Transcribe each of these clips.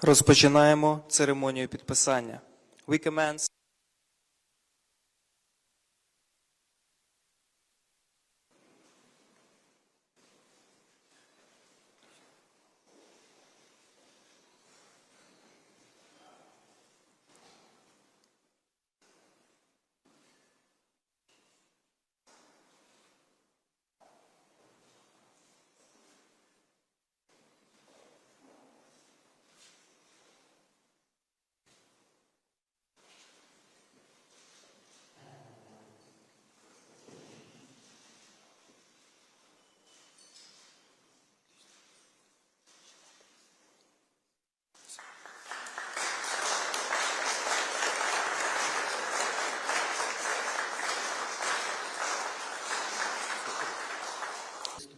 Розпочинаємо церемонію підписання. We commence.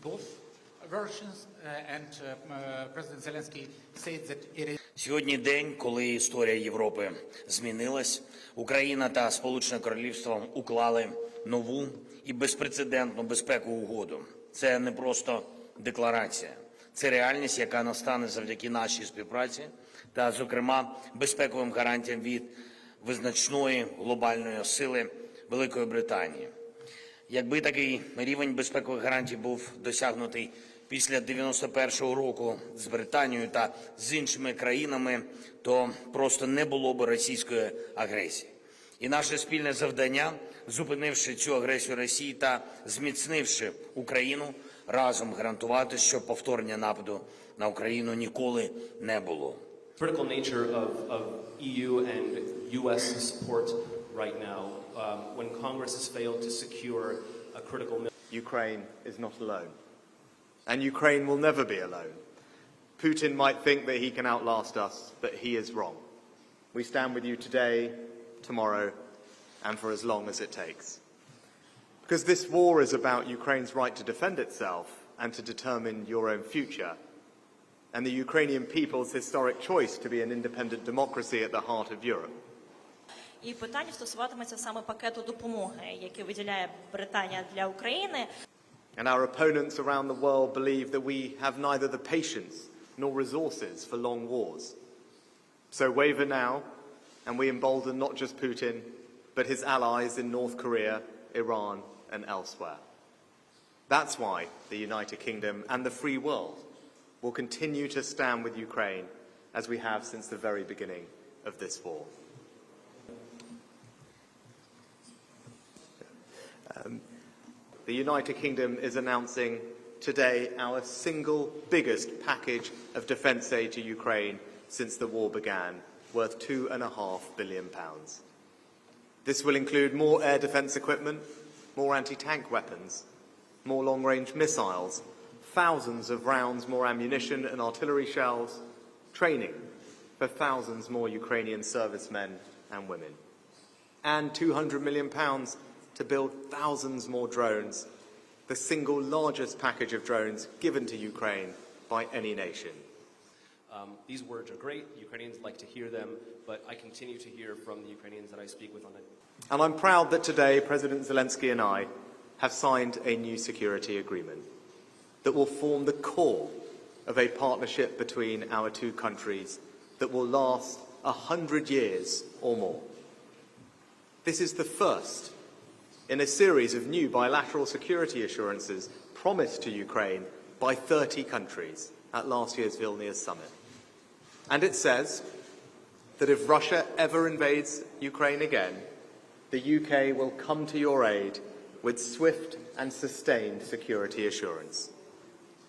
Both versions and President Zelenskyy said that it is. Сьогодні день, коли історія Європи змінилась. Україна та Сполучене Королівство уклали нову і безпрецедентну безпекову угоду. Це не просто декларація. Це реальність, яка настане завдяки нашій співпраці та, зокрема, безпековим гарантіям від визначної глобальної сили Великої Британії. Якби такий рівень безпекових гарантій був досягнутий після 91-го року з Британією та з іншими країнами, то просто не було б російської агресії. І наше спільне завдання, зупинивши цю агресію Росії та зміцнивши Україну, разом гарантувати, що повторення нападу на Україну ніколи не було. Critical nature of EU and US support right now when Congress has failed to secure a critical. Ukraine is not alone, and Ukraine will never be alone. Putin might think that he can outlast us, but he is wrong. We stand with you today, tomorrow, and for as long as it takes. Because this war is about Ukraine's right to defend itself and to determine your own future, and the Ukrainian people's historic choice to be an independent democracy at the heart of Europe. І питання стосуватиметься саме пакету допомоги, який виділяє Британія для України. And our opponents around the world believe that we have neither the patience nor resources for long wars. So waver now, and we embolden not just Putin, but his allies in North Korea, Iran, and elsewhere. That's why the United Kingdom and the free world will continue to stand with Ukraine as we have since the very beginning of this war. The United Kingdom is announcing today our single biggest package of defence aid to Ukraine since the war began, worth £2.5 billion. This will include more air defence equipment, more anti-tank weapons, more long-range missiles, thousands of rounds more ammunition and artillery shells, training for thousands more Ukrainian servicemen and women, and £200 million to build thousands more drones, the single largest package of drones given to Ukraine by any nation. These words are great. Ukrainians like to hear them, but I continue to hear from the Ukrainians that I speak with on it. And I'm proud that today President Zelenskyy and I have signed a new security agreement that will form the core of a partnership between our two countries that will last 100 years or more. This is the first in a series of new bilateral security assurances promised to Ukraine by 30 countries at last year's Vilnius summit. And it says that if Russia ever invades Ukraine again, the UK will come to your aid with swift and sustained security assurance.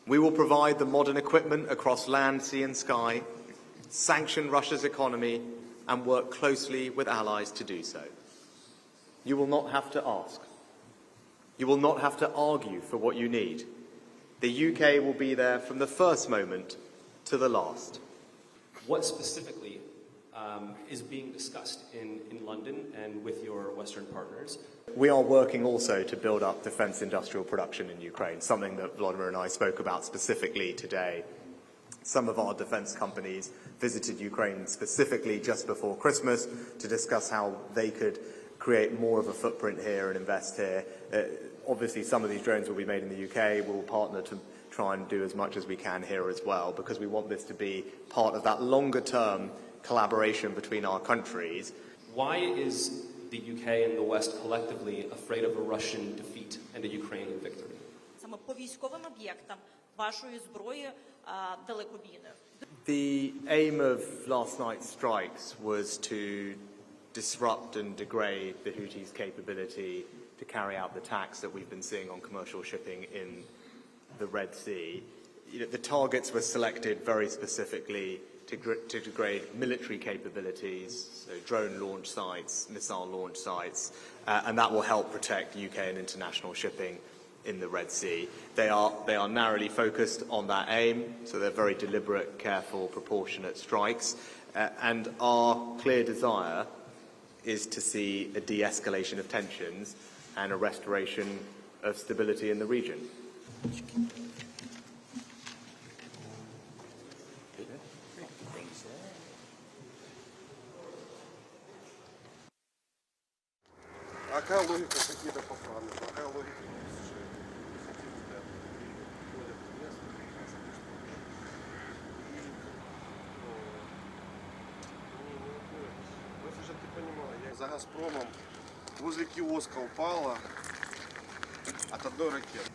We will provide the modern equipment across land, sea and sky, sanction Russia's economy and work closely with allies to do so. You will not have to ask. You will not have to argue for what you need. The UK will be there from the first moment to the last. What specifically is being discussed in London and with your Western partners? We are working also to build up defence industrial production in Ukraine, something that Volodymyr and I spoke about specifically today. Some of our defence companies visited Ukraine specifically just before Christmas to discuss how they could create more of a footprint here and invest here. Obviously, some of these drones will be made in the UK. We'll partner try and do as much as we can here as well, because we want this to be part of that longer-term collaboration between our countries. Why is the UK and the West collectively afraid of a Russian defeat and a Ukrainian victory? Саме по військовим об'єктам вашої зброї далекобійної. The aim of last night's strikes was to disrupt and degrade the Houthis' capability to carry out the attacks that we've been seeing on commercial shipping in the Red Sea. The targets were selected very specifically to degrade military capabilities, so drone launch sites, missile launch sites, and that will help protect UK and international shipping in the Red Sea. They are narrowly focused on that aim, so they're very deliberate, careful, proportionate strikes, and our clear desire is to see a de-escalation of tensions and a restoration of stability in the region. А какая логика какие-то поправки? Какая логика? Если же ты понимаешь, за «Газпромом» возле киоска упала от одной ракеты.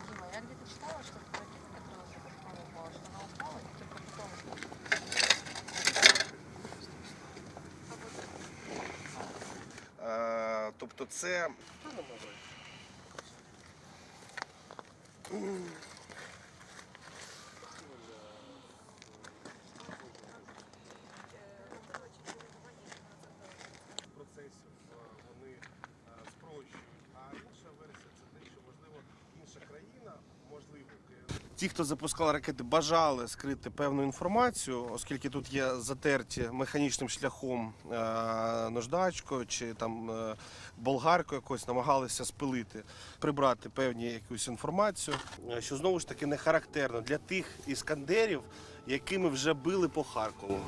Дима, я где-то читала, что эта ракета, которая возле «Газпрома» упала, что она упала, и только потом... Тобто це... процесів вони спрощують, а інша версія це те, що, можливо, інша країна, можливо, ті, хто запускали ракети, бажали скрити певну інформацію, оскільки тут є затерті механічним шляхом наждачкою чи там болгаркою якось, намагалися спилити, прибрати певні якусь інформацію, що знову ж таки не характерно для тих іскандерів, якими вже били по Харкову.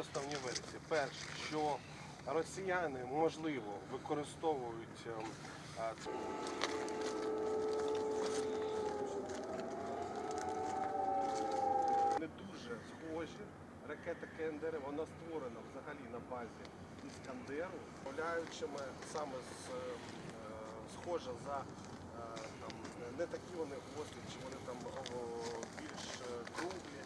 Основні версії. Перше, що росіяни, можливо, використовують не дуже схожі. Ракета КНДР, вона створена взагалі на базі Іскандеру, управляючими саме схожа за там, не такі вони гострі, чи вони там більш круглі.